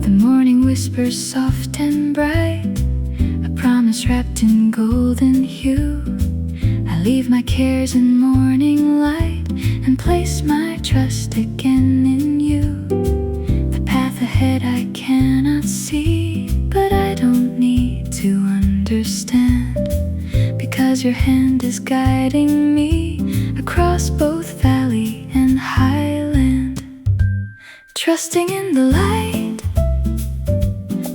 The morning whispers soft and bright, a promise wrapped in golden hue. I leave my cares in morning light and place my trust again in you. The path ahead I cannot see, but I don't need to understand, because your hand is guiding me across both valley and highland. Trusting in the light,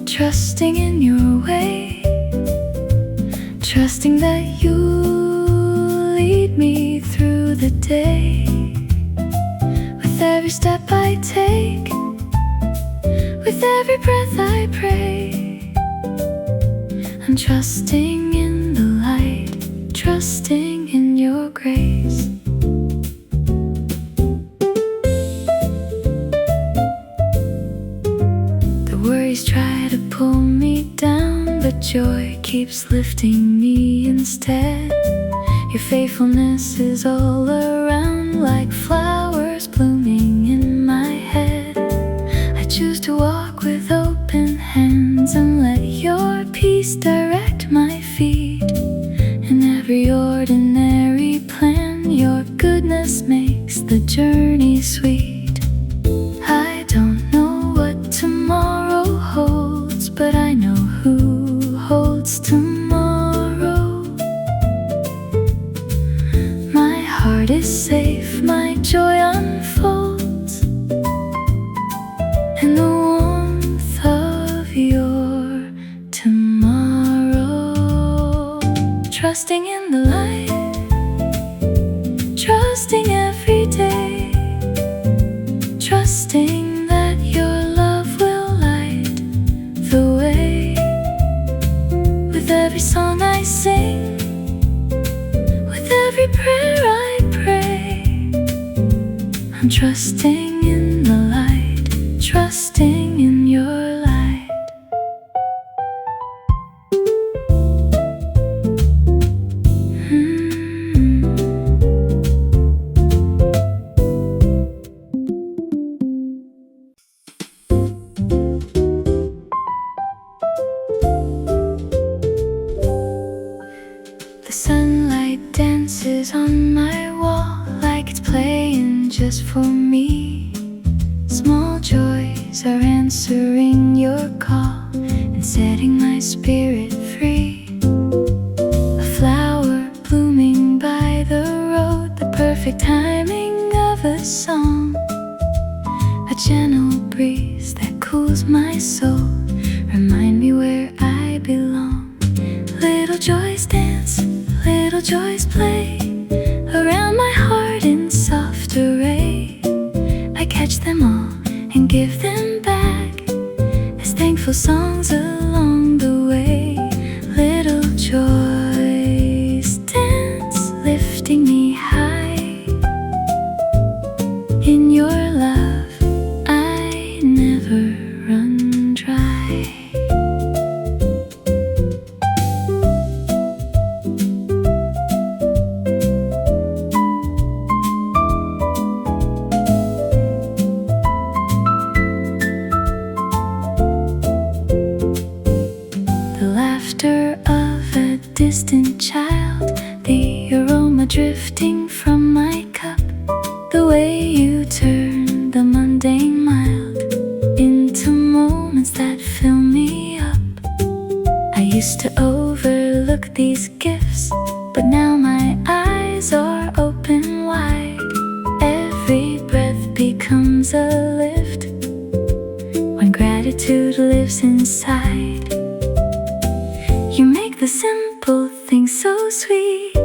trusting in your way, trusting that you'll lead me through the day. With every step I take, with every breath I pray, I'm trusting in the light, trusting in your grace. The worries try to pull me down, but joy keeps lifting me instead. Your faithfulness is all around, like flowers blooming in my head. I choose to walk with open hands and let your peace direct my feet. In every ordinary plan, your goodness makes the journey sweet. I don't know what tomorrow holds, but I know who holds tomorrow. My heart is safe, my joy unfolds in the warmth of your tomorrow. Trusting in the light, trusting every day, trusting that your love will light the way. With every song I sing, with every prayer I pray, I'm trusting in the light, trusting in your light. The sunlight dances on my wall like it's playing just for me. Small joys are answering your call and setting my spirit free. A flower blooming by the road, the perfect timing of a song. A gentle breeze that cools my soul, remind me where I belong. Little joys dance, little joys play around my heart in soft array. I catch them all and give them back as thankful songs along the way. Little joys dance, lifting me high. In your love I never run dry. Of a distant child, the aroma drifting from my cup, the way you turn the mundane mild into moments that fill me up. I used to overlook these gifts, but now my eyes are open wide. Every breath becomes a lift when gratitude lives inside. You make the simple things so sweet.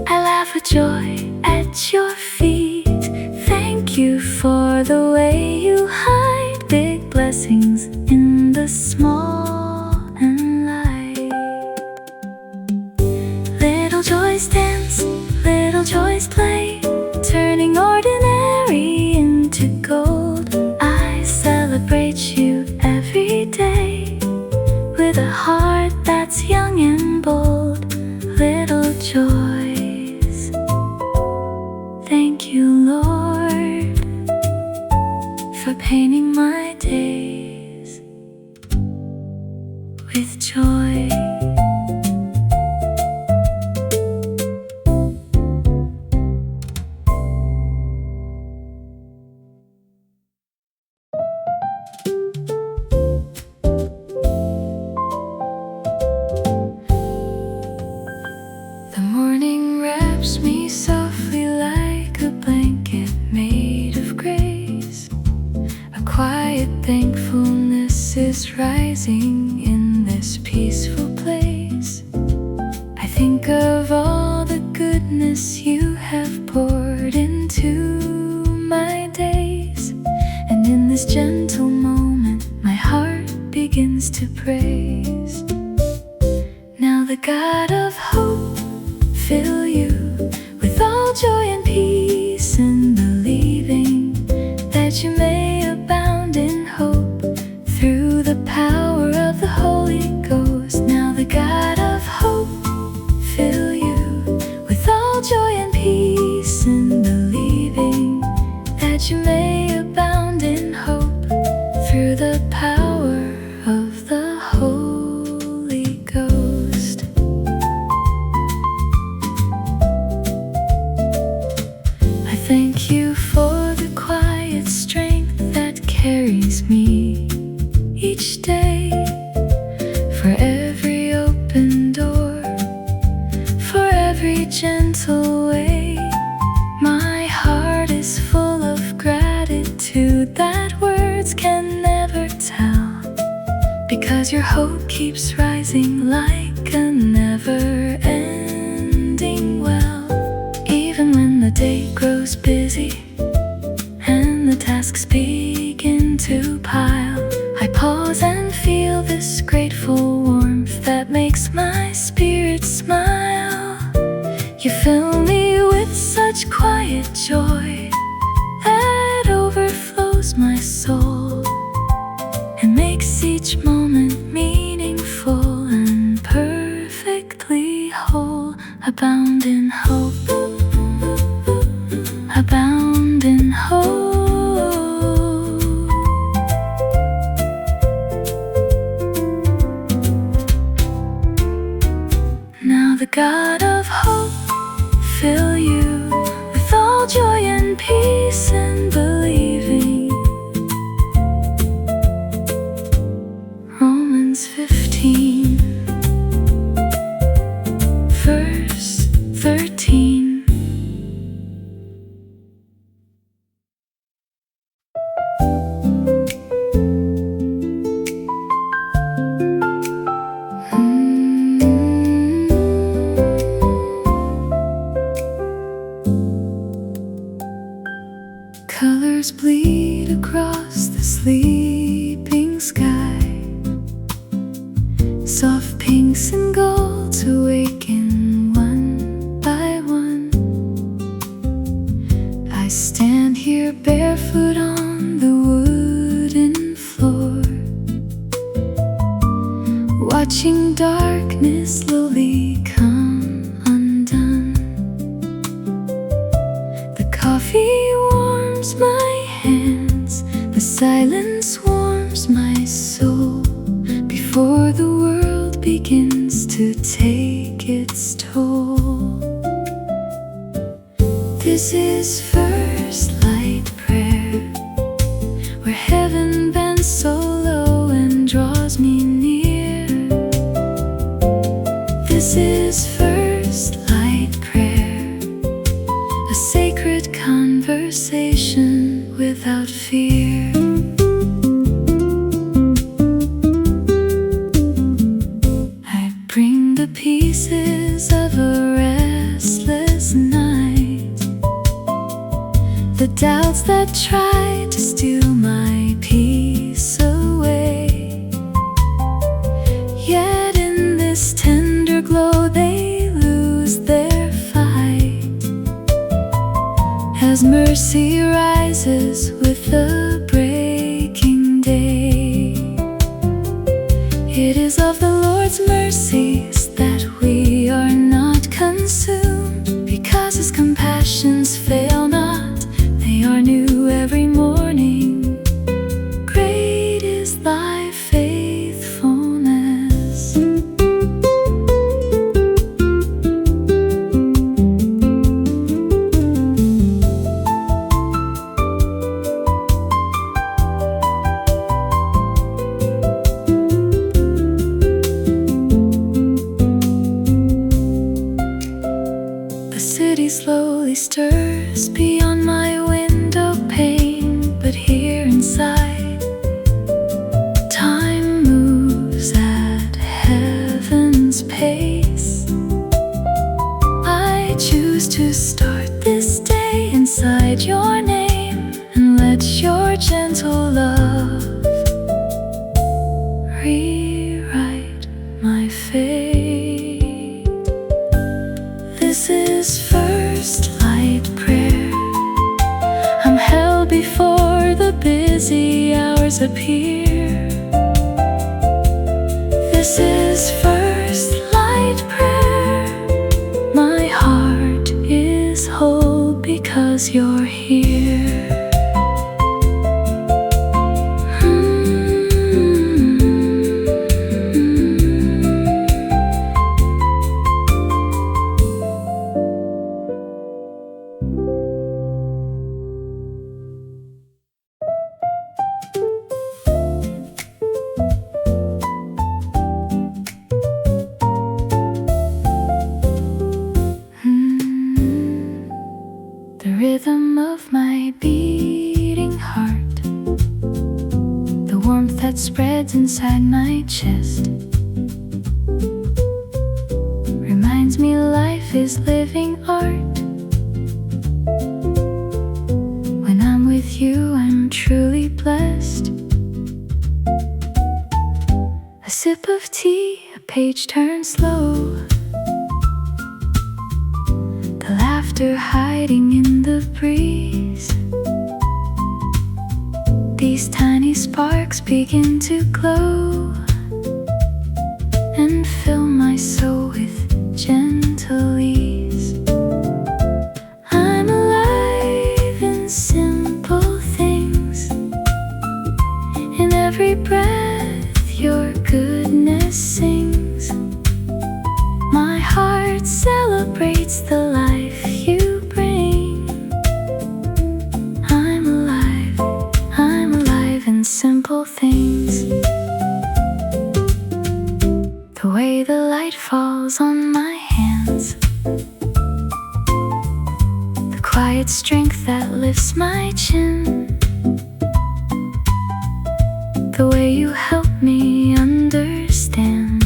I laugh with joy at your feet. Thank you for the way you hide big blessings in the small and light. Little joys dance, little joys play, turning ordinary into gold. I celebrate you every day with a heart that's young and bold, little joys. Thank you, Lord, for painting my days with joy. The morning wraps me softly like a blanket made of grace. A quiet thankfulness is rising in this peaceful place. I think of all the goodness you have poured into my days, and in this gentle moment my heart begins to praise. Now the God of hope fill you with all joy and peace in believing that you may abound in hope through the power of the Holy Ghost. Now the God of hope fill you with all joy and peace in believing that you may abound in hope through the power of the Holy Ghost. I thank you for the quiet strength that carries me each day, for every open door, for every gentle way. My heart is full of gratitude that words can never tell, because your hope keeps rising like a never-ending well. Even when the day grows busy and the tasks begin to pile, I pause and feel this grateful warmth that makes my spirit smile. You fill me with such quiet joy that overflows my soul and makes each moment meaningful and perfectly whole. Abound in hope, abound in hope. Now the God of hope fill you with all joy and peace in believing. Romans 15, verse 13. Colors bleed across the sleeping sky, soft pinks and golds awaken one by one. I stand here barefoot on the wooden floor, watching darkness slowly come undone. The coffee warms my hands, the silence warms my soul, before the world begins to take its toll. This is first light prayer, where heaven bends so low and draws me near. This is first light prayer, a sacred conversation without fear. I bring the pieces of a restless night, the doubts that try to steal my peace away. Yet in this tender glow they lose their fight, as mercy rises with the breaking day. It is of the Lord Lord's mercies that we are not consumed, because His compassions fail not, they are new every morning. Great is thy faithfulness. The city slowly stirs beyond my window pane, but here inside, time moves at heaven's pace. I choose to start this day inside your name, and let your gentle love rewrite my fate. This is first light prayer. I'm held before the busy hours appear. This is first light prayer. My heart is whole because you're here. The rhythm of my beating heart, the warmth that spreads inside my chest, reminds me life is living art. When I'm with you, I'm truly blessed. A sip of tea, a page turns slow, the laughter hiding in the breeze. These tiny sparks begin to glow and fill my soul with gentle ease. I'm alive in simple things. In every breath your goodness sings. My heart celebrates the life you bring. I'm alive in simple things. The way the light falls on my hands, the quiet strength that lifts my chin, the way you help me understand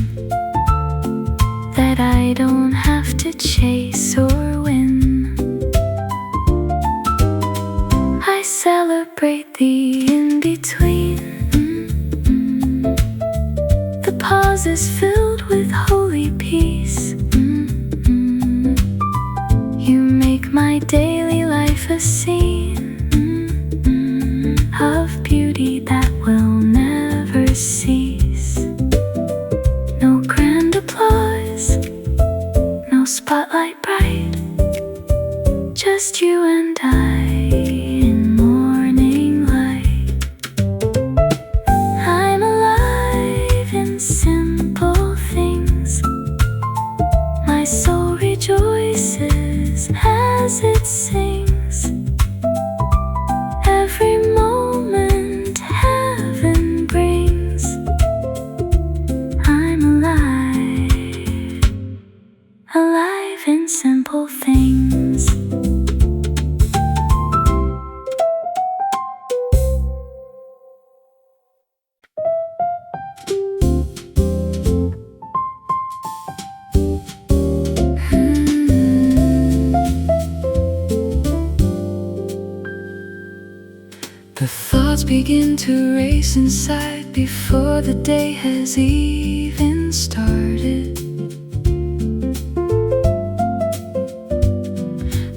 that I don't have to chase or win. I celebrate the in-between, the pauses filled with holy peace. You make my daily life a scene of beauty that will never cease. No grand applause, no spotlight bright, just you and I in morning light. I'm alive in simple things. My soul rejoices as it sings. Every moment heaven brings. I'm alive in simple things. The thoughts begin to race inside before the day has even started.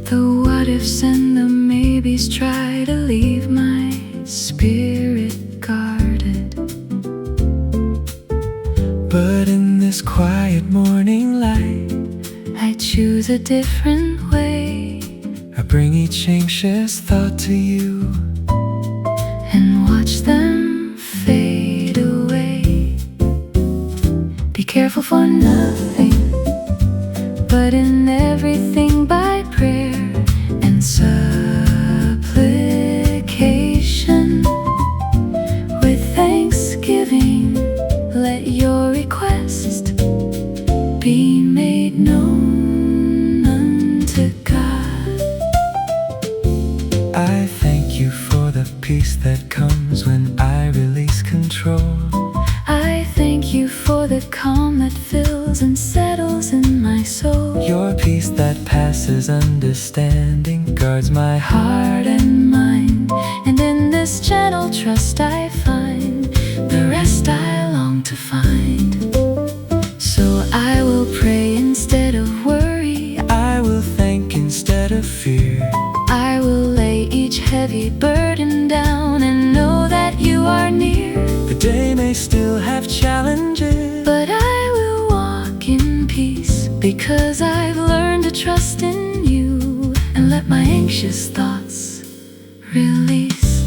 The what ifs and the maybes try to leave my spirit guarded. But in this quiet morning light, I choose a different way. I bring each anxious thought to you and watch them fade away. Be careful for nothing, but in everything by prayer and supplication, with thanksgiving, let your request be made known unto God. I thank you for the peace that comes when I release control. I thank you for the calm that fills and settles in my soul. Your peace that passes understanding guards my heart and mind, and in this gentle trust I find the rest I long to find. So I will pray instead of worry, I will thank instead of fear. I will lay each heavy burden down and know that you are near. The day may still have challenges, but I will walk in peace, because I've learned to trust in you and let my anxious thoughts release.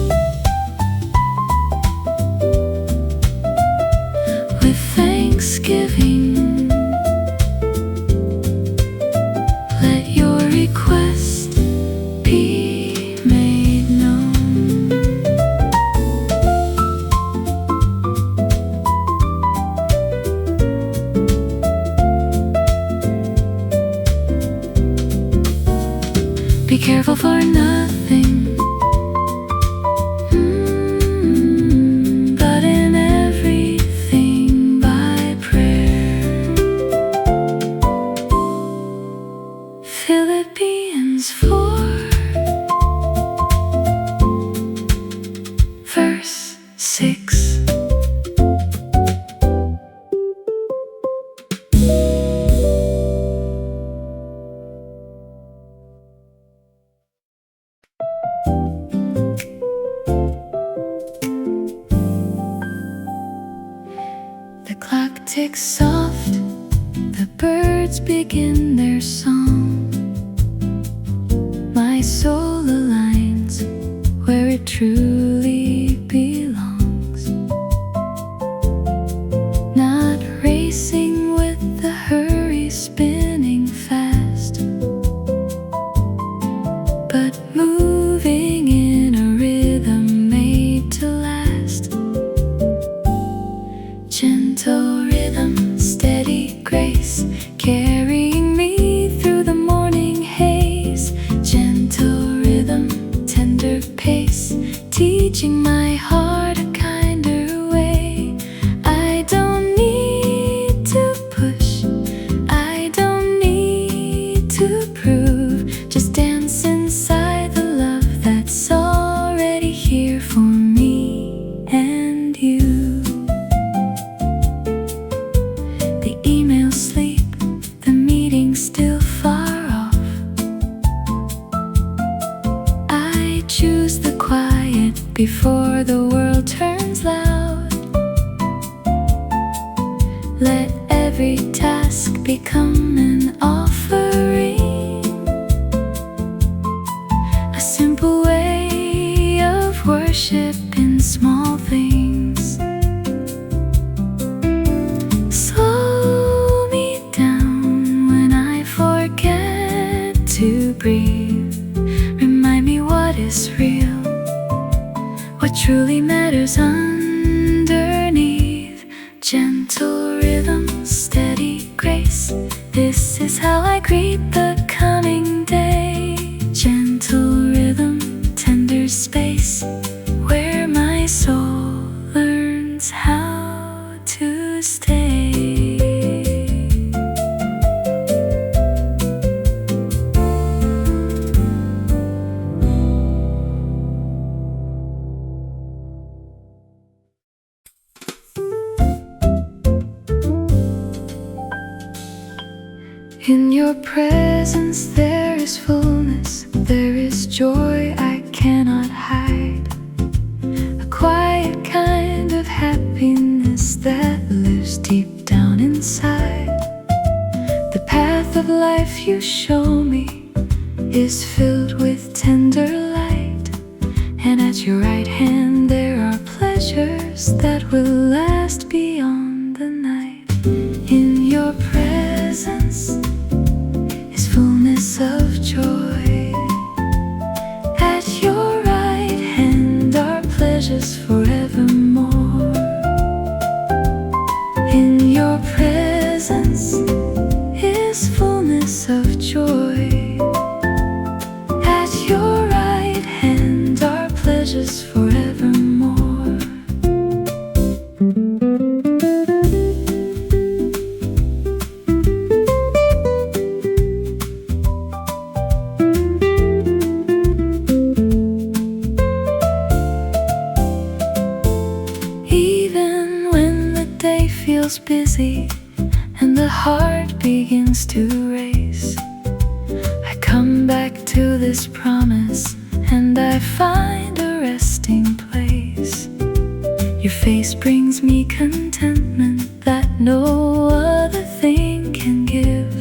With thanksgiving, let your request be made known. Be careful for nothing, but in everything by prayer. Philippians 4, verse 6. The clock ticks soft, the birds begin their song. My soul aligns where it truly belongs, not racing with the hurry, spinning fast, but moving in a rhythm made to last. Gentle rhythm, steady grace, carrying me through the morning haze. Gentle rhythm, tender pace, teaching my heart a kinder way. I don't need to push, I don't need to prove, just dance inside the love that's already here for me and you. The emails sleep, the meeting's still far off. I choose the quiet before the world turns loud. Let every task become an offering, a simple way of worship in small things. Slow me down when I forget to breathe. Remind me what is real, what truly matters underneath. Gentle rhythm, steady grace, this is how I greet the coming day. Gentle rhythm, tender space, where my soul learns how to stay. In your presence there is fullness, there is joy I cannot hide, a quiet kind of happiness that lives deep down inside. side. The path of life you show me is filled with tender light, and at your right hand there are pleasures that will last beyond the night. In your presence is fullness of joy. At your right hand are pleasures forevermore. In your presence is fullness of joy. At your right hand are pleasures forevermore. Even when the day feels busy and the heart begins to race, I come back to this promise and I find a resting place. Your face brings me contentment that no other thing can give,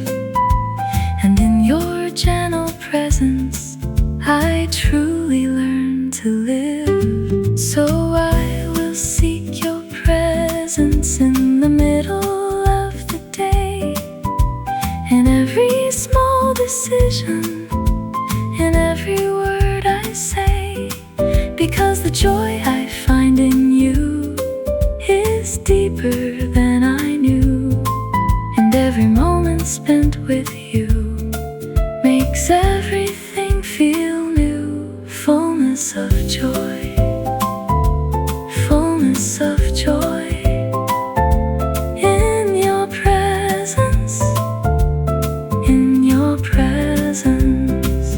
and in your gentle presence I truly learn to live. So I will seek your presence in the middle of the day, in every small decision, in every word I say, because the joy I find in you is deeper than I knew, and every moment spent with you makes everything feel new. Fullness of joy, fullness of joy. In your presence, in your presence.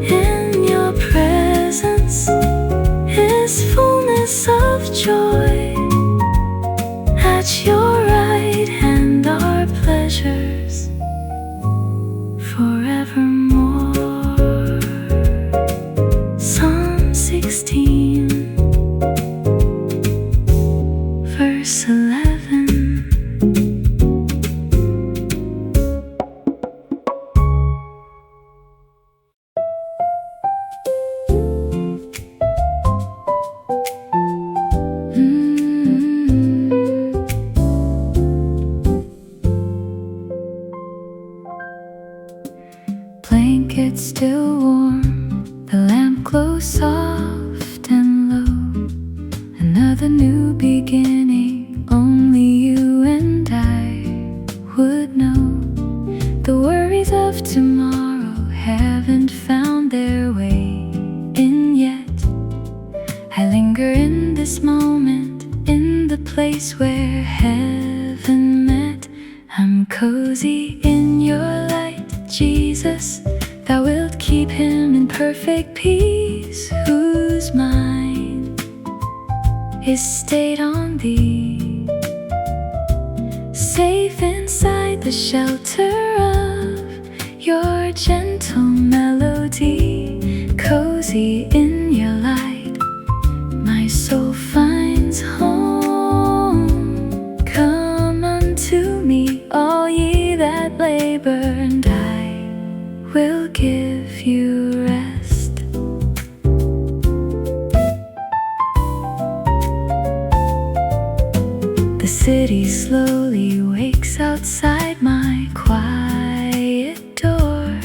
In your presence is fullness of joy. At your right hand are pleasures forevermore. Psalm 16, verse 11. Blanket still warm, the lamp glows soft and low. Another new beginning, only you and I would know. The worries of tomorrow haven't found their way in yet. I linger in this moment, in the place where heaven met. I'm cozy in your light, Jesus. Thou wilt keep him in perfect peace, whose mind is stayed on thee. Safe inside the shelter of your gentle melody, cozy in your light, my soul finds home. Come unto me, all ye that labor, and I will give you rest. The city slowly wakes outside my quiet door,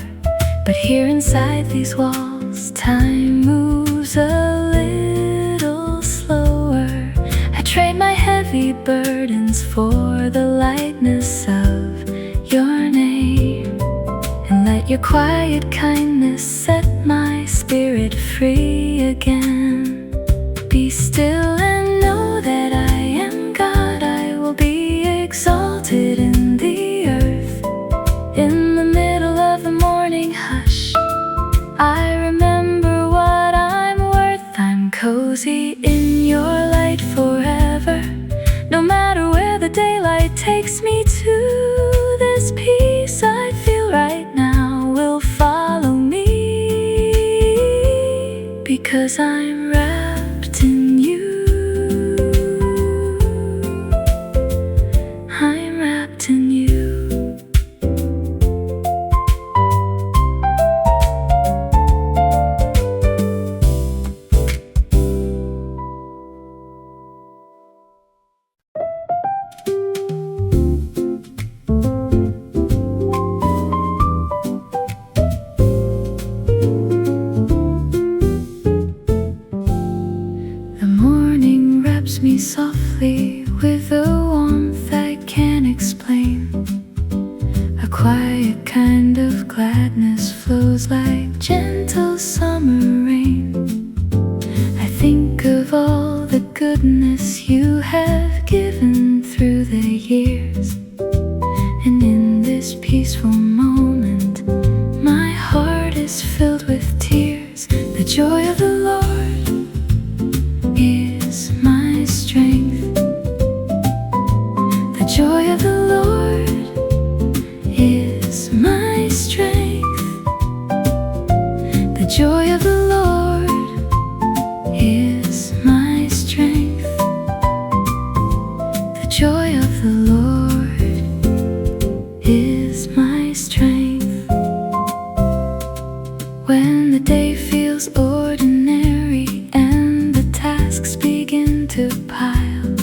but here inside these walls time moves a little slower. I trade my heavy burdens for the lightness of your name, and let your quiet kindness set my spirit free again. Be still and know that I am God. I will be exalted in the earth. In the middle of the morning hush, I remember what I'm worth. I'm cozy in your light forever. No matter where the daylight takes me to, this 'cause I'm wrapped in you. I'm wrapped in you. The morning wraps me softly with a warmth I can't explain. A quiet kind of gladness flows like gentle summer rain. I think of all the goodness you have given through the years, and in this peaceful moment my heart is filled with tears. The joy of the Lord is my strength. The joy of the Lord is my strength. The joy of the Lord is my strength. The joy of the Lord is my strength. When the day feels ordinary and the tasks begin to pile,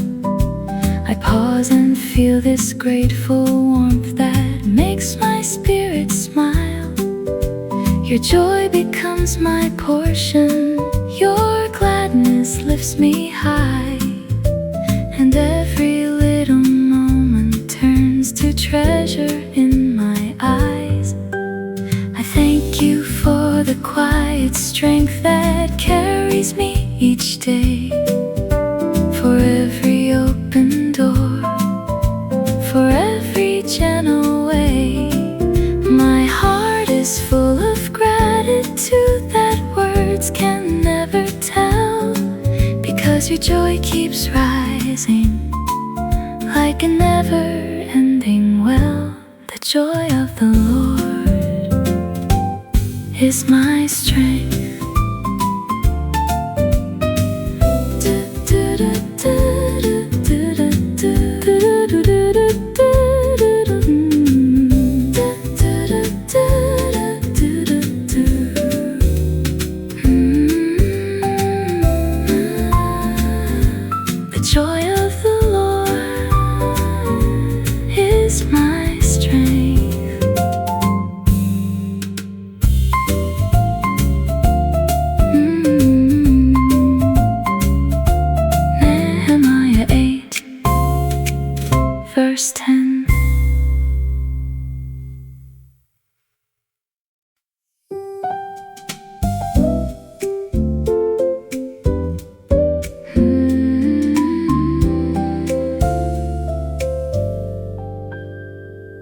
I pause and feel this grateful warmth that makes my spirit smile. Your joy becomes my portion, your gladness lifts me high, and every little moment turns to treasure in my eyes. I thank you for the quiet strength that carries me each day, for every open door, for every gentle way. My heart is full of gratitude that words can never tell, because your joy keeps rising like a never-ending well. The joy of the Lord is my strength. The joy of the Lord is my strength. Nehemiah 8, verse 10.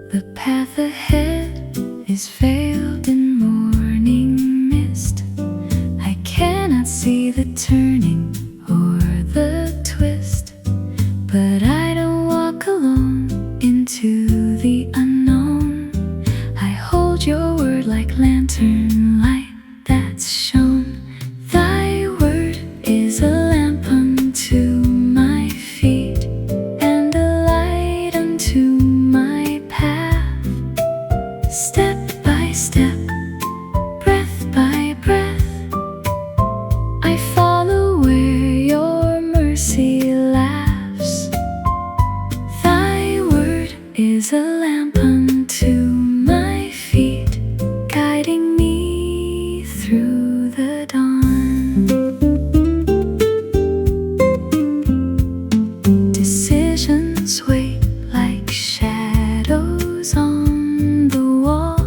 The path ahead is veiled in morning mist. I cannot see the turning or the twist, but I don't walk alone into the unknown. I hold your word like lantern light that's shone. Thy word is a lamp unto my feet and a light unto my path. Step by step, breath by breath, I follow where your mercy laughs. Thy word is a lamp unto my feet, guiding me through the dawn. Decisions wait like shadows on the wall.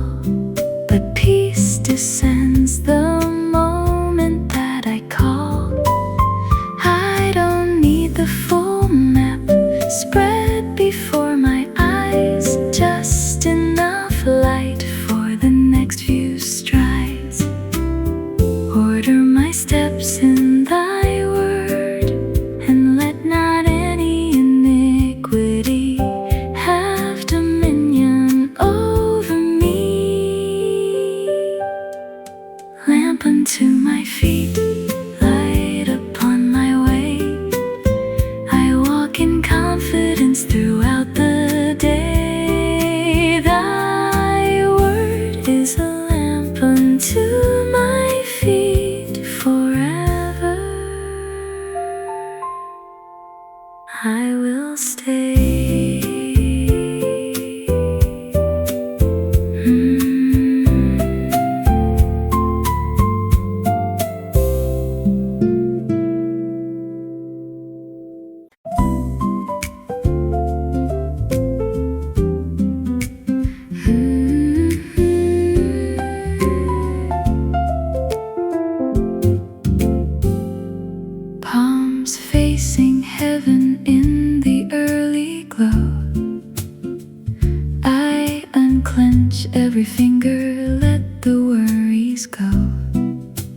touch every finger, let the worries go.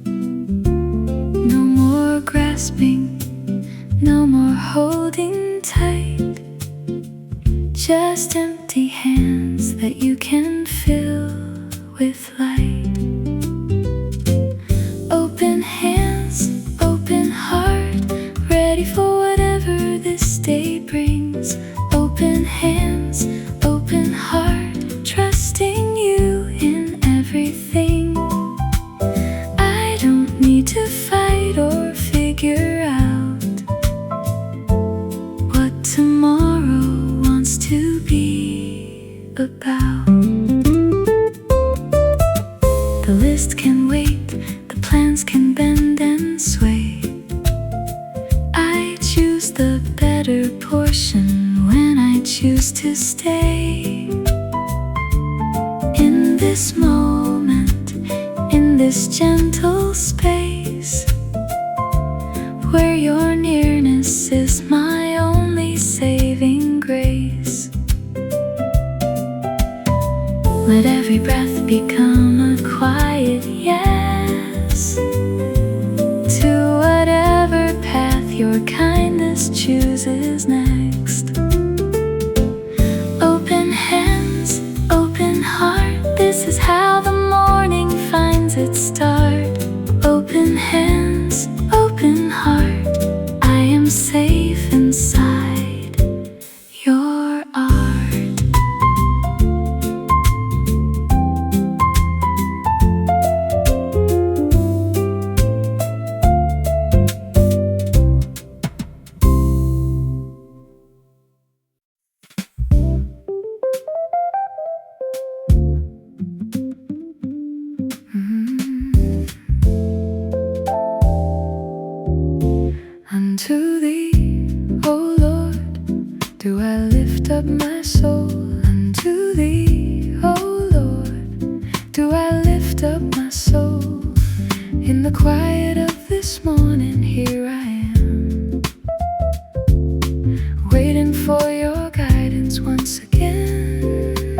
No more grasping, no more holding tight. Just empty hands that you can fill with light. Open hands, open heart, ready for whatever this day brings. Open hands, open heart, trusting you in everything. I don't need to fight or figure out what tomorrow wants to be about. The list can wait, the plans can bend and sway. I choose the better portion when I choose to stay. In this moment, in this gentle space, where your nearness is my only saving grace. Let every breath become a quiet yes to whatever path your kindness chooses next. Open hands, open heart, this is how the morning finds its start. Open hands, open heart, I am safe inside your art. Unto thee, O Lord, do I lift up my soul. Unto thee, O Lord, do I lift up my soul. In the quiet of this morning, here I am, waiting for your guidance once again.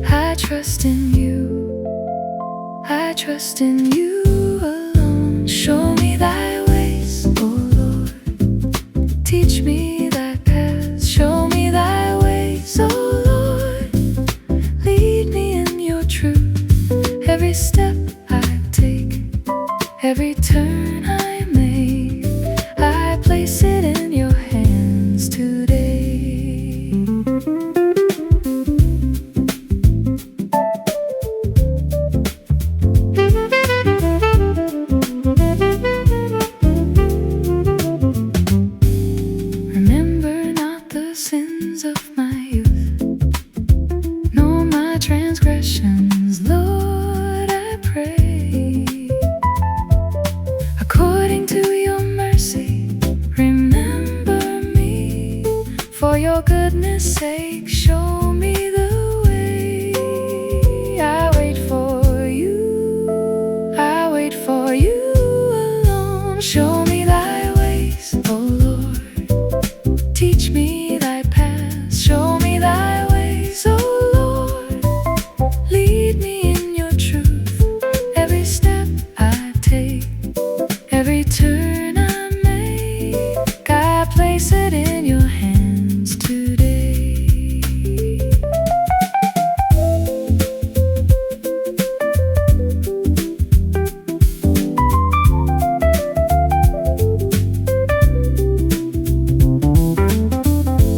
I trust in you, I trust in you alone. Show me thy ways, O Lord, teach me thy paths. Show me thy ways, O Lord, lead me in your truth. Every step I take, every turn I make, I place it in your hands today. Remember not the sins of my youth, nor my transgressions, Lord, I pray. According to your mercy, remember me. For your goodness' sake, show me the way. I wait for you, I wait for you alone. Show me thy ways, O Lord, teach me thy paths. Show me thy ways, O Lord, lead me in your truth. Every step I take, every turn I make, I place it in your hands today.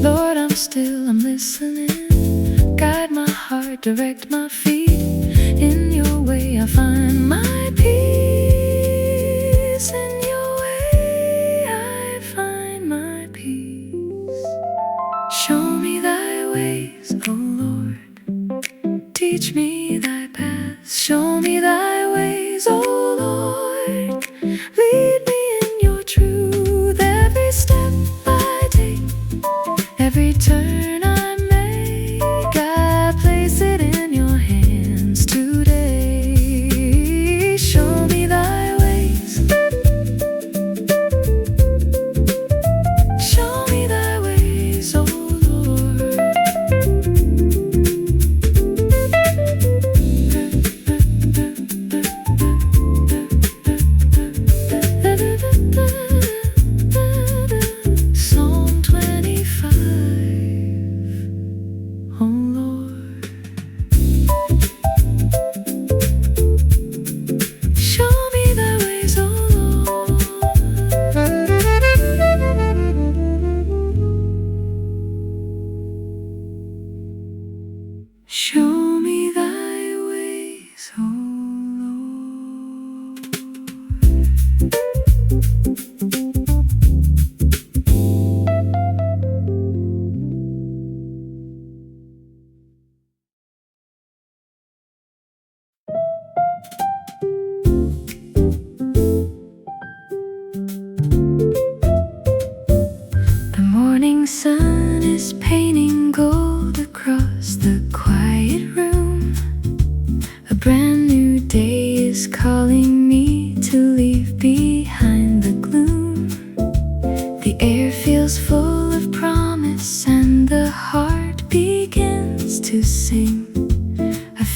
Lord, I'm still, I'm listening. Guide my heart, direct my feet. In your way I find my peace. In your way I find my peace. Show me thy ways, O Lord, teach me thy paths. Show me thy ways, O Lord, lead me in your truth. Every step I take, every turn I make, I place it in your hands today. Show me thy ways, show me thy ways, O Lord.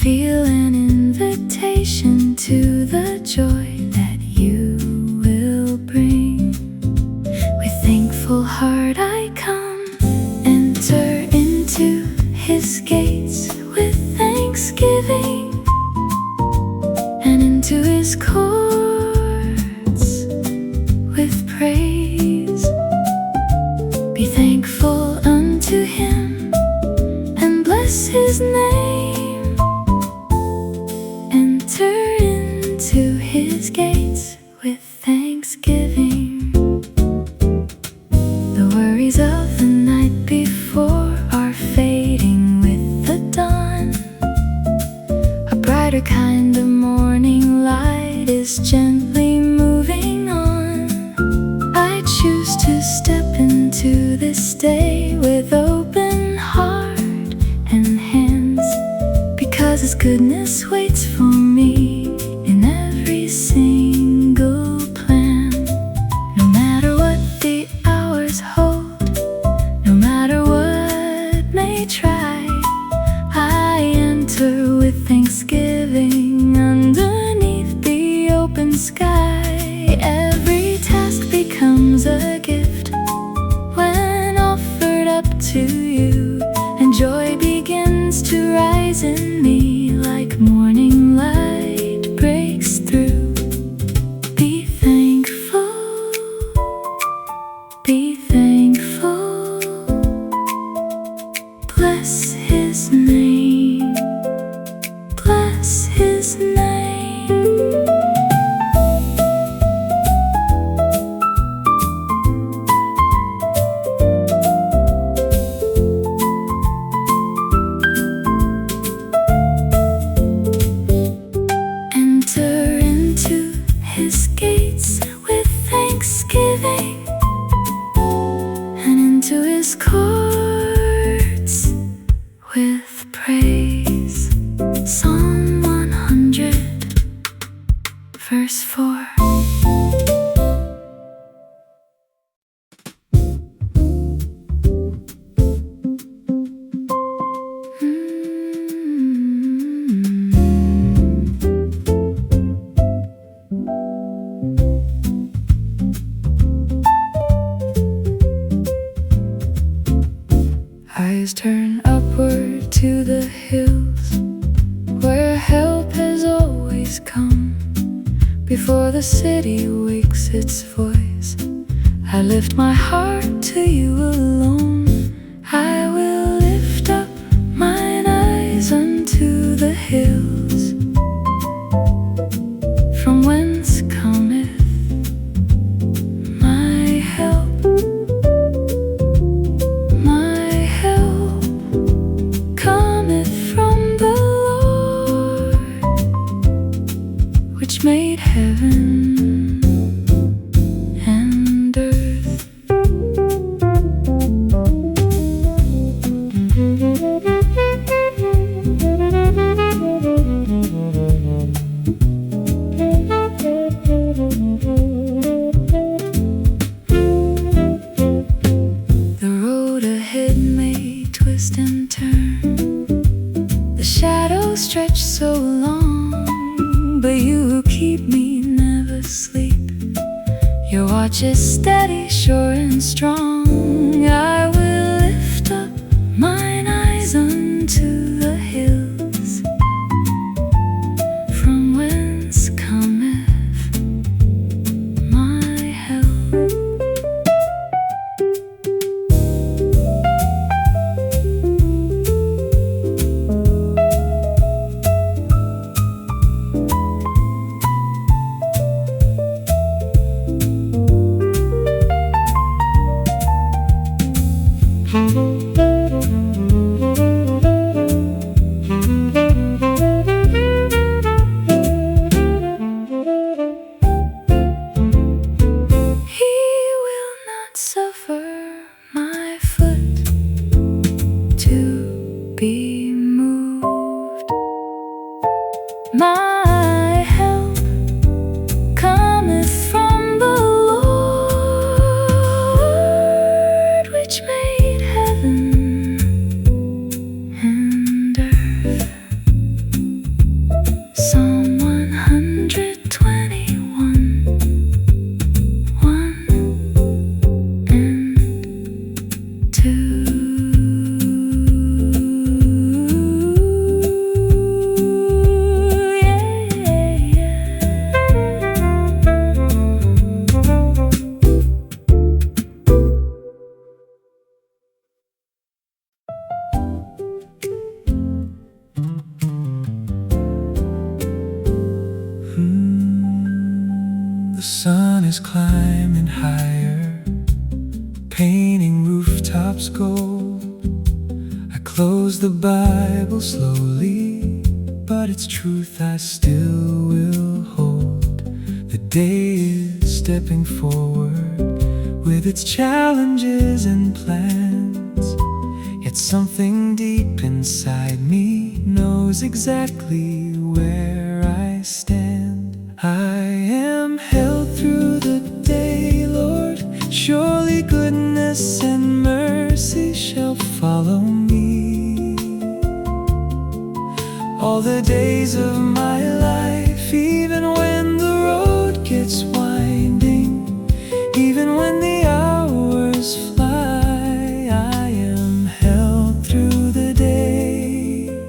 feel an invitation to the joy that you will bring. With thankful heart I come, enter into His gates with thanksgiving, and into His courts with praise. Be thankful unto Him and bless His name. Enter into His gates with thanksgiving. The worries of the night before are fading with the dawn. A brighter kind of morning light is gently moving on. I choose to step into this day with open heart and hands, because His goodness waits for me in every single plan. No matter what the hours hold, no matter what may try, I enter with thanksgiving underneath the open sky. Every task becomes a gift when offered up to you, and joy begins to rise in me like morning light breaks through. Be thankful, be thankful. Bless His name, bless His name. Enter into His gates with thanksgiving, and into His courts with praise. Psalm 100, verse 4. Eyes turn upward to the hills, where help has always come. Before the city wakes its voice, I lift my heart to you alone. I will lift up mine eyes unto the hills, from whence cometh my help. My help cometh from the Lord, which made heaven and earth. The road ahead may twist and turn, the shadows stretch so long, but you who keep me never sleep. Your watch is steady, sure and strong. I will lift up mine eyes unto the hills, from whence cometh my help. He will not suffer my foot to be moved. My help cometh from the Lord, which made heaven and earth. The sun is climbing higher, painting rooftops gold. I close the Bible slowly, but its truth I still will hold. The day is stepping forward with its challenges and plans. Yet something deep inside me knows exactly where I stand. I am held through the day, Lord. Surely goodness and mercy shall follow me all the days of my life, even when the road gets winding, even when the hours fly. I am held through the day,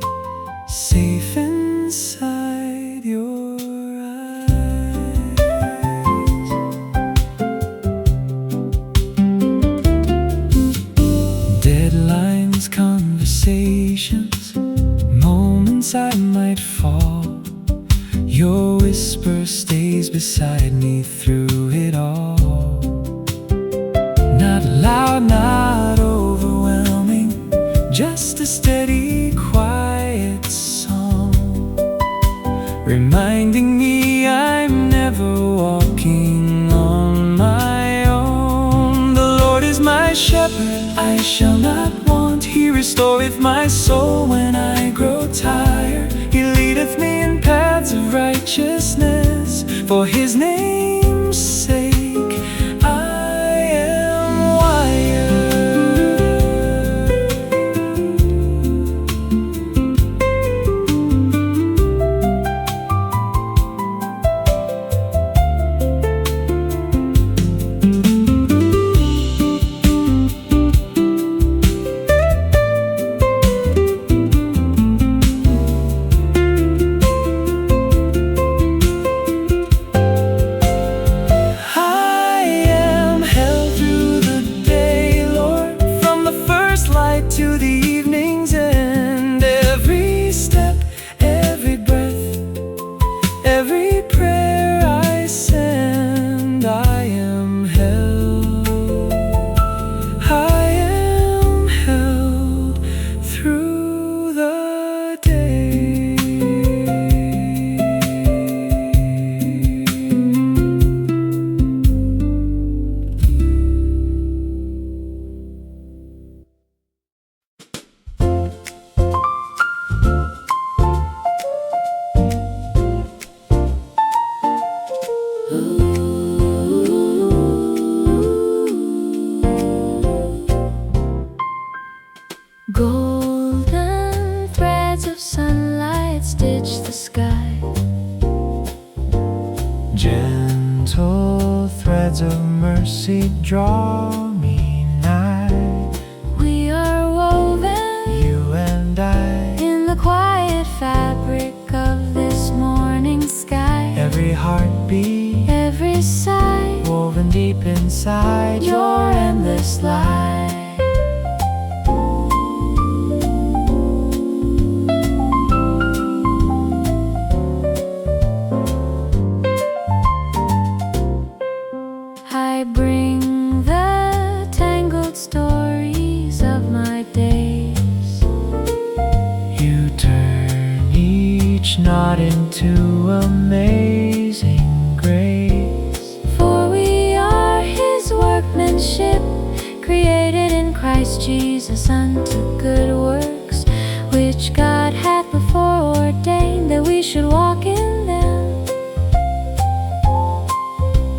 safe inside your eyes. Deadlines, conversations, moments I might fall. Your whisper stays beside me through it all. Not loud, not overwhelming, just a steady, quiet song, reminding me I'm never walking on my own. The Lord is my shepherd, I shall not want. He restoreth my soul when I grow tired. He leadeth me in paths of righteousness for His name's sake. I am wired. To the evening's end, every step, every breath, every prayer I send, I am held through the day. Golden threads of sunlight stitch the sky. Gentle threads of mercy draw me nigh. We are woven, You and I, in the quiet fabric of this morning sky. every heartbeat, Every sigh, woven deep inside your endless light. I bring the tangled stories of my days. You turn each knot into amazing grace. For we are His workmanship, created in Christ Jesus unto good works, which God hath before ordained that we should walk in them.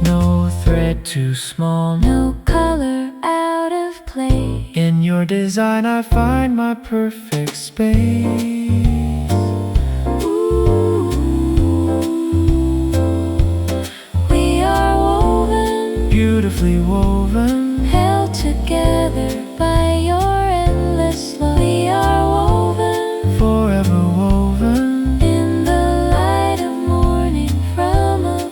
No thread too small, No color out of place. in your design I find my perfect space. We are woven, Beautifully woven, held together by your endless love. We are woven, forever woven, in the light of morning from above.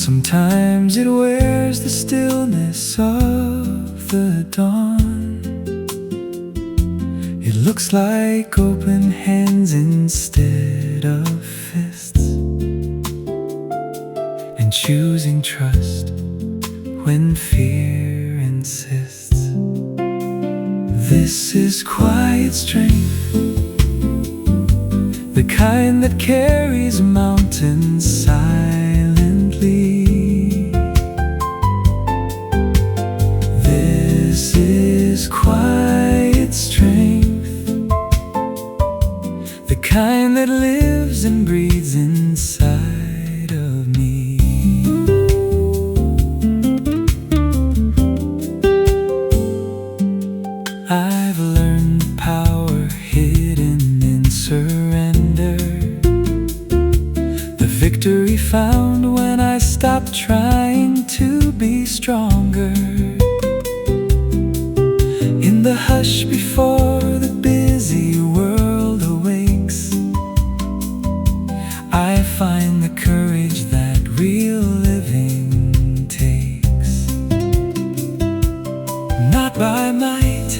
Sometimes it wears the stillness of the dawn. It looks like open hands instead of fists, and choosing trust when fear insists. This is quiet strength, the kind that carries mountains silently. This is quiet strength, the kind that lives and breathes inside of me. I've learned the power hidden in surrender, the victory found when I stopped trying to be stronger. In the hush before the busy world awakes, I find the courage that real living takes. Not by might,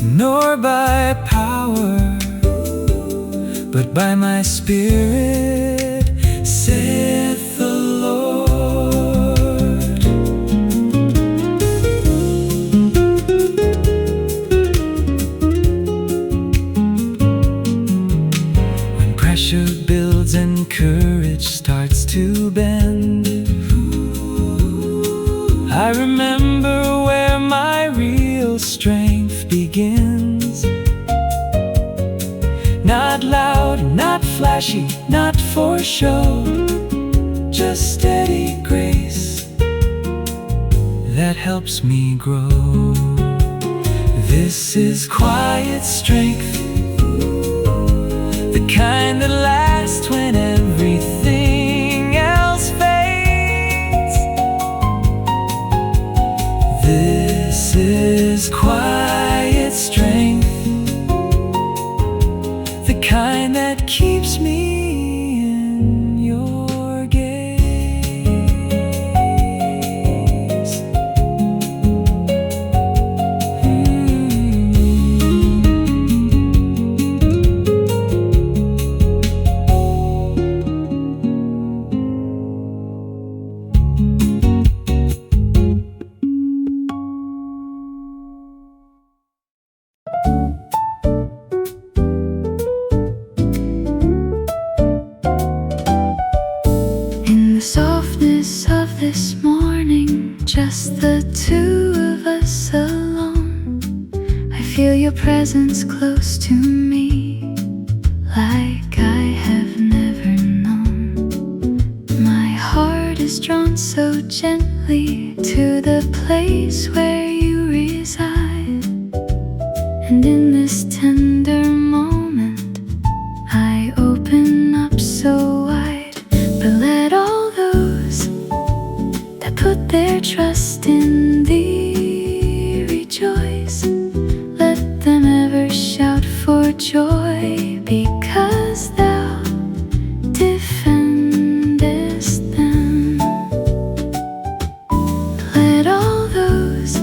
nor by power, but by my spirit, saith the Lord. When pressure builds and courage starts to bend, I remember where my real strength begins. Not loud, not flashy, not for show, just steady grace that helps me grow. This is quiet strength, the kind that lasts when everything else fades. This is quiet strength, the kind that keeps me in your gaze. In the softness of this morning, just the two of us alone, I feel your presence close to me, like I have never known. My heart is drawn so gently to the place where you reside, and in this tender moment, I open up so wide. But let all those that put their trust in thee rejoice. Let them ever shout for joy, because thou defendest them. Let all those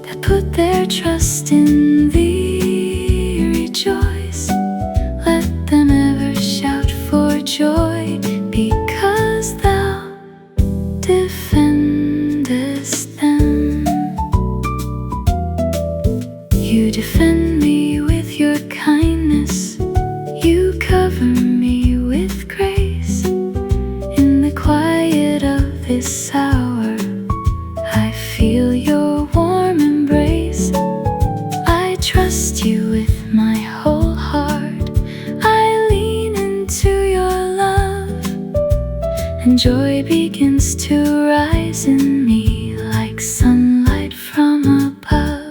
that put their trust in thee rejoice. Let them ever shout for joy, because thou defendest them. You defend me with your kindness, you cover me with grace. In the quiet of this hour, I feel your warm embrace. I trust you with my whole heart, I lean into your love, and joy begins to rise in me like sunlight from above.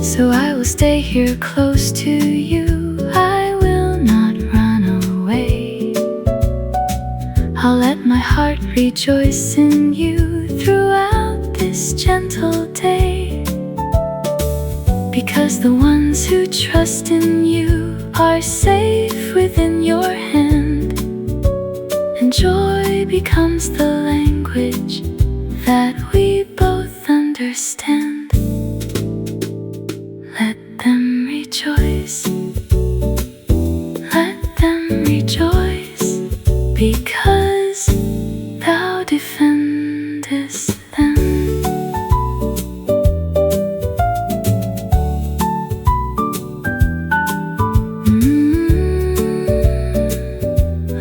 So I will stay here close to you, I will not run away. I'll let my heart rejoice in you throughout this gentle day, because the ones who trust in you are safe within your hand. joy becomes the language that we both understand. Let them rejoice. Let them rejoice, because thou defendest them.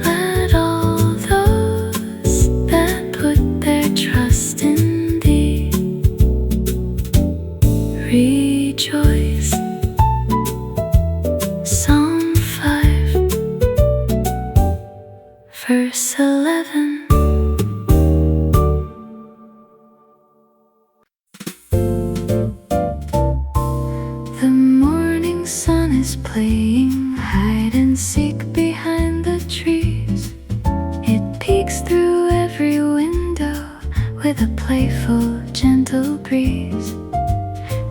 Let all those that put their trust in thee rejoice. Psalm 5, verse 11. The morning sun is playing hide and seek behind the trees. It peeks through every window with a playful, gentle breeze.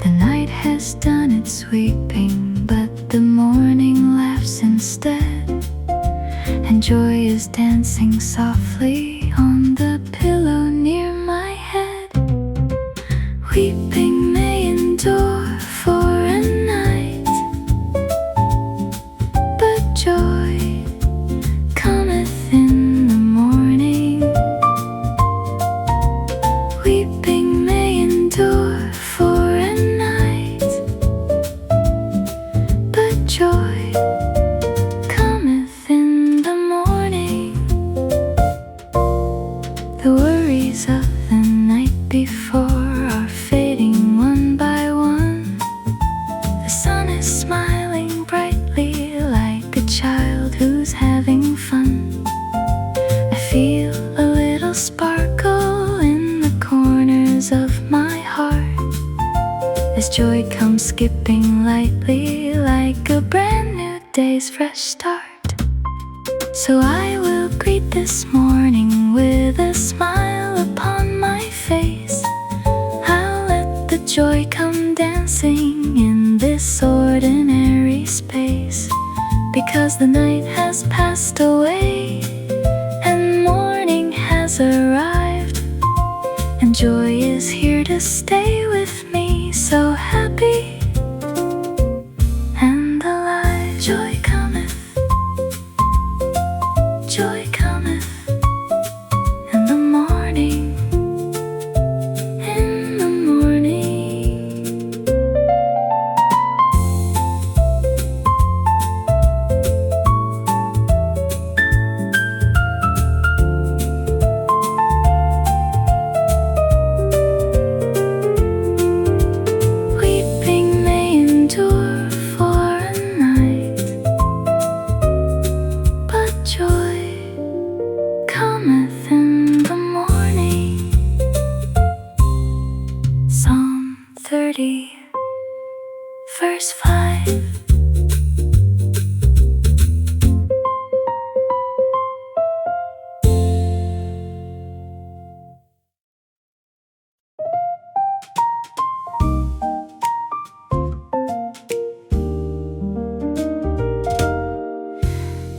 The night has done its sweeping, but the morning laughs instead, and joy is dancing softly on the pillow near my head. Weeping may endure for a night, but joy cometh in the morning. Weeping may endure for a night, but joy cometh in the morning. The worries of the night before are fading one by one. The sun is smiling brightly like a child who's having fun. I feel a little sparkle in the corners of my heart as joy comes skipping lightly like a brand new day's fresh start. So I will greet this morning with a smile upon my face. I'll let the joy come dancing in this ordinary space, because the night has passed away and morning has arrived, and joy is here to stay with me, so happy and alive. Joy cometh, joy cometh in the morning, in the morning. Weeping may endure for a night, but joy cometh in the morning. Psalm 30, verse 5.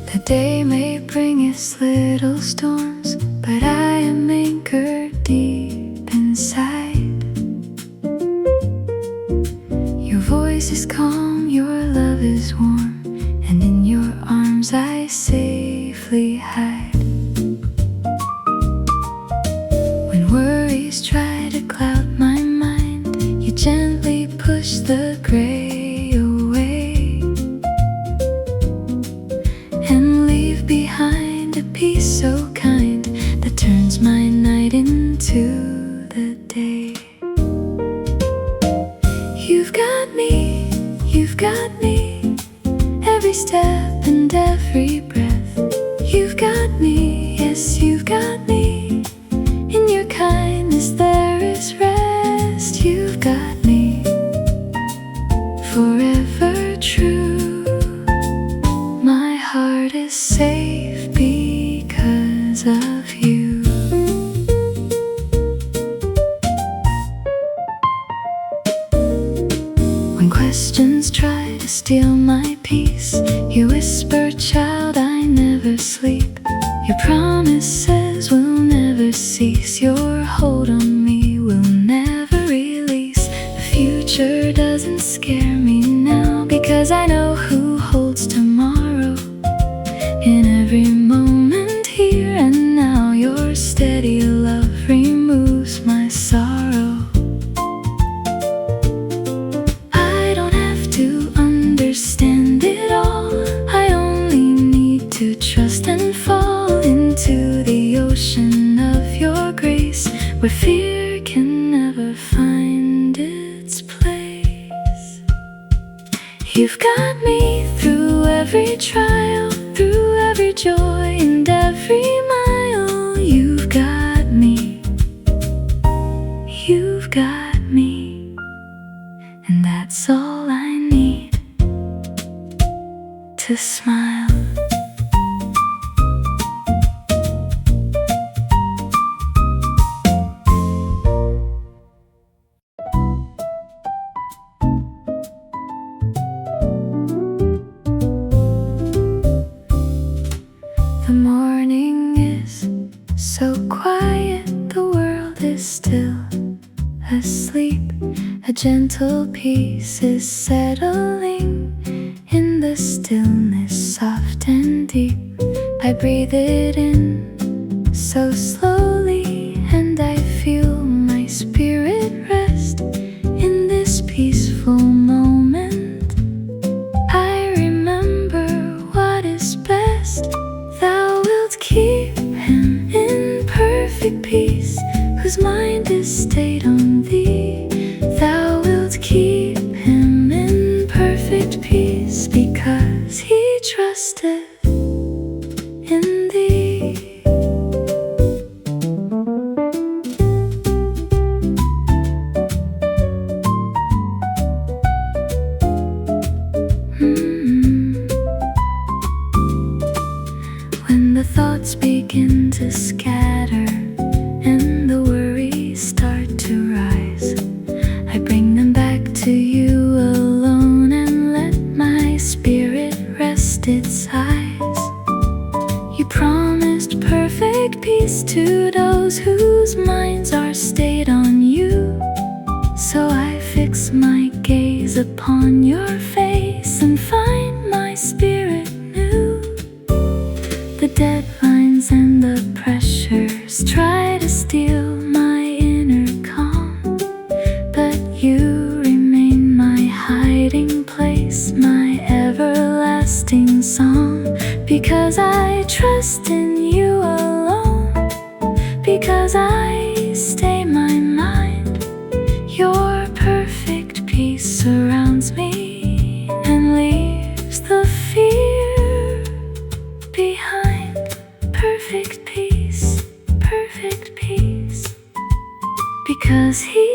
The day may bring its little storms, but I am anchored deep inside. Your voice is calm, your love is warm, and in your arms I safely hide. When worries try to cloud my mind, you gently push the gray away and leave behind a peace so kind that turns my night into the day. You've got me, every step and every breath. You've got me, yes, you've got me. In your kindness there is rest. You've got me, forever true. My heart is safe because of you. When questions try to steal my peace, you whisper, child, I never sleep. Your promises will never cease. Your hold on me will never release. The future doesn't scare me now, because I know who holds tomorrow. In every moment here and now, your steady love removes my sorrow. I don't have to understand it all. I only need to trust and fall into the ocean of your grace, where fear can never find its place. You've got me through every trial, through every joy and every mile. You've got me, you've got me, and that's all I need to smile. The morning is so quiet, the world is still asleep. A gentle peace is settling in the stillness, soft and deep. I breathe it in so slowly, and I feel my spirit rest in this peaceful moment. I remember what is best. Thou wilt keep him in perfect peace, whose mind is stayed on thee. Thou wilt keep him in perfect peace, because he trusted in thee. When the thoughts begin to scatter and the worries start to rise, I bring them back to you alone and let my spirit rest its eyes. You promised perfect peace to those whose minds are stayed on you. So I fix my gaze upon your face and find my spirit new. The deadlines and the pressures try to steal my inner calm, but you remain my hiding place, my everlasting song. Because I trust in you alone, because I stay my mind, your perfect peace surrounds me and leaves the fear behind. Perfect peace, because he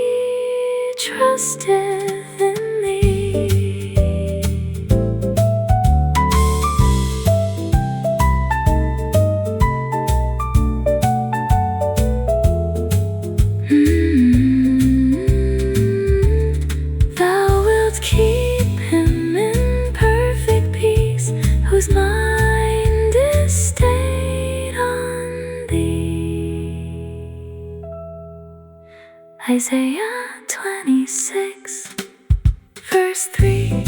trusted in thee. Thou wilt keep him in perfect peace, whose mind is stayed on thee. Isaiah 26, verse 3.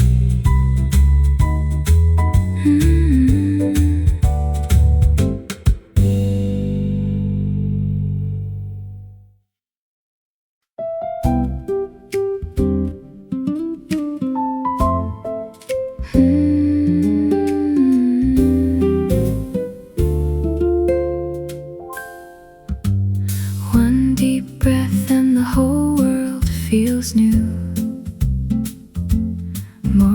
One deep breath and the whole world feels new. More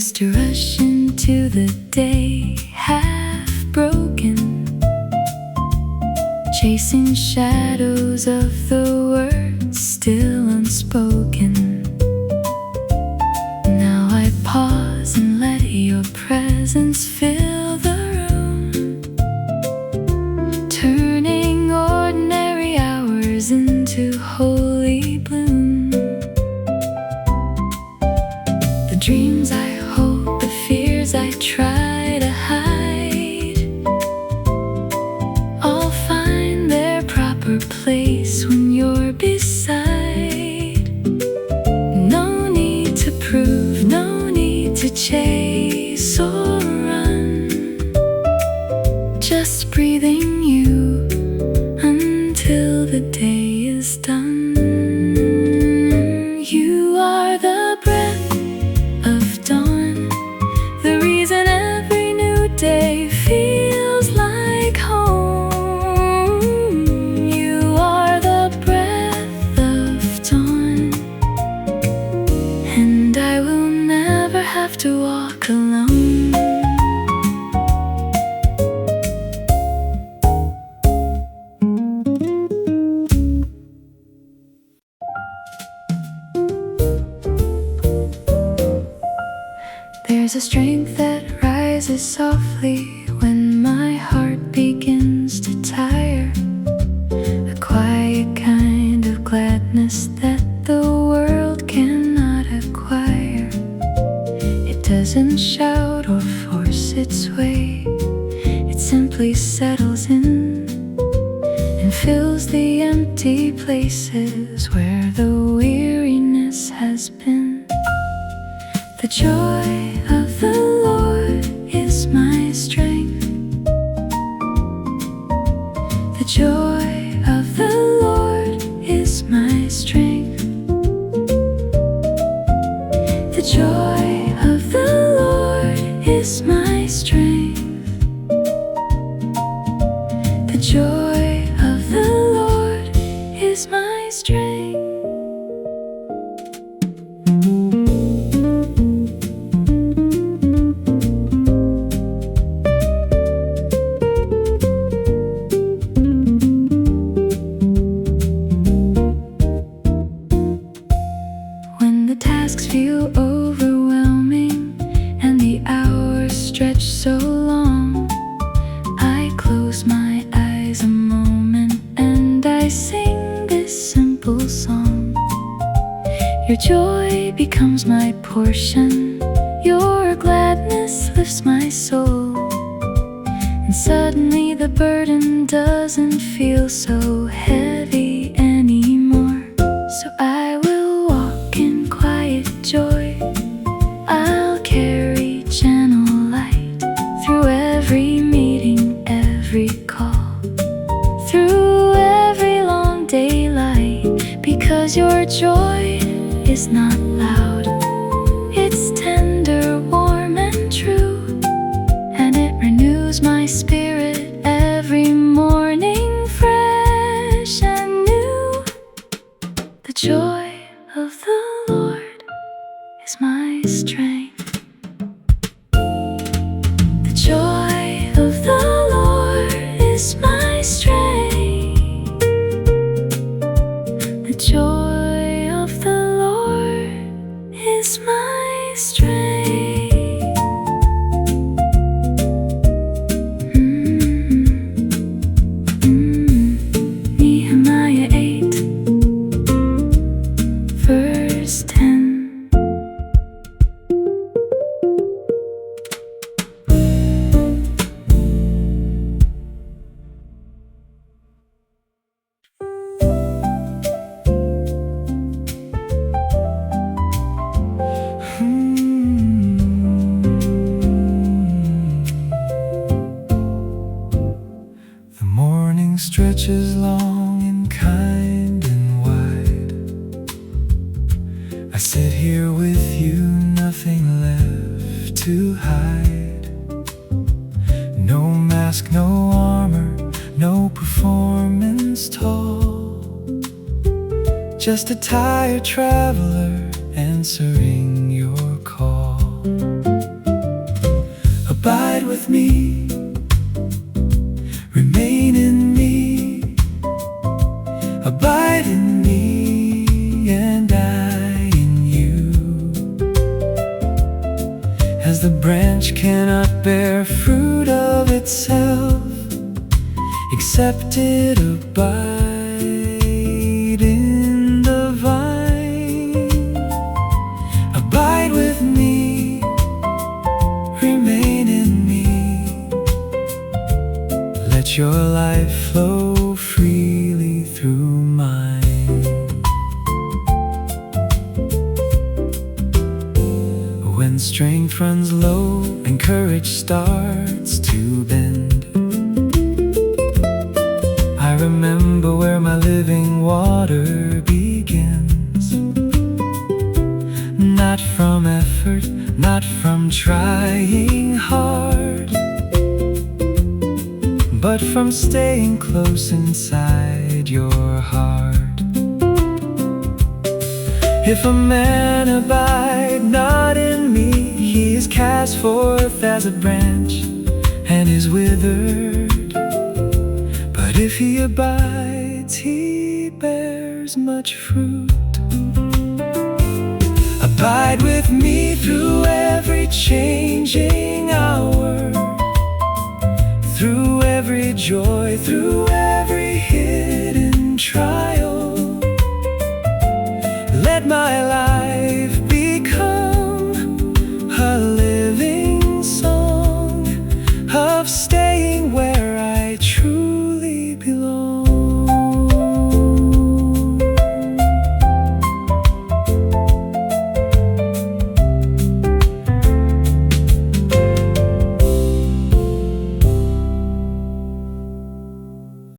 seems to rush into the day, half broken, chasing shadows of the words still unspoken. Now I pause and let your presence fill the room, turning ordinary hours into holy bloom. The dreams I hold, the fears I try to hide, all find their proper place when you're beside. No need to prove, no need to chase or run, just breathing you until the day is done. You are the breath of dawn, the reason every new day feels like home. You are the breath of dawn, and I will never have to walk alone. There's a strength that rises softly when my heart begins to tire, a quiet kind of gladness that the world cannot acquire. It doesn't shout or force its way, it simply settles in and fills the empty places where the weariness has been. The joy of the Lord is my strength. The joy of the Lord is my strength. The joy of the Lord is my strength. The joy of the Lord is my strength. When the tasks feel overwhelming and the hours stretch so long, I close my eyes a moment and I sing this simple song. Your joy becomes my portion, your gladness lifts my soul, and suddenly the burden doesn't feel so heavy anymore. So I will walk in quiet joy, I'll carry gentle light through every meeting, every call, through every long daylight, because your joy is not loud, it's tender, warm and true, and it renews my spirit every morning, fresh and new. The joy of the Lord is my strength. The joy of the Lord is my strength. The joy of the Lord is my strength. Nehemiah 8, verse 10. The morning stretches long and kind and wide. I sit here with you, nothing left to hide. No mask, no armor, no performance tall, just a tired traveler answering your call. as the branch cannot bear fruit of itself, except it abide in the vine. Abide with me, remain in me, let your life flow freely through mine. When strength runs low and courage starts to bend, I remember where my living water begins. Not from effort, not from trying hard, but from staying close inside your heart. If a man abide not in me, he is cast forth as a branch and is withered. But if he abides, he bears much fruit. Abide with me through every changing hour, through every joy, through every hidden trial. Let my life become a living song of stay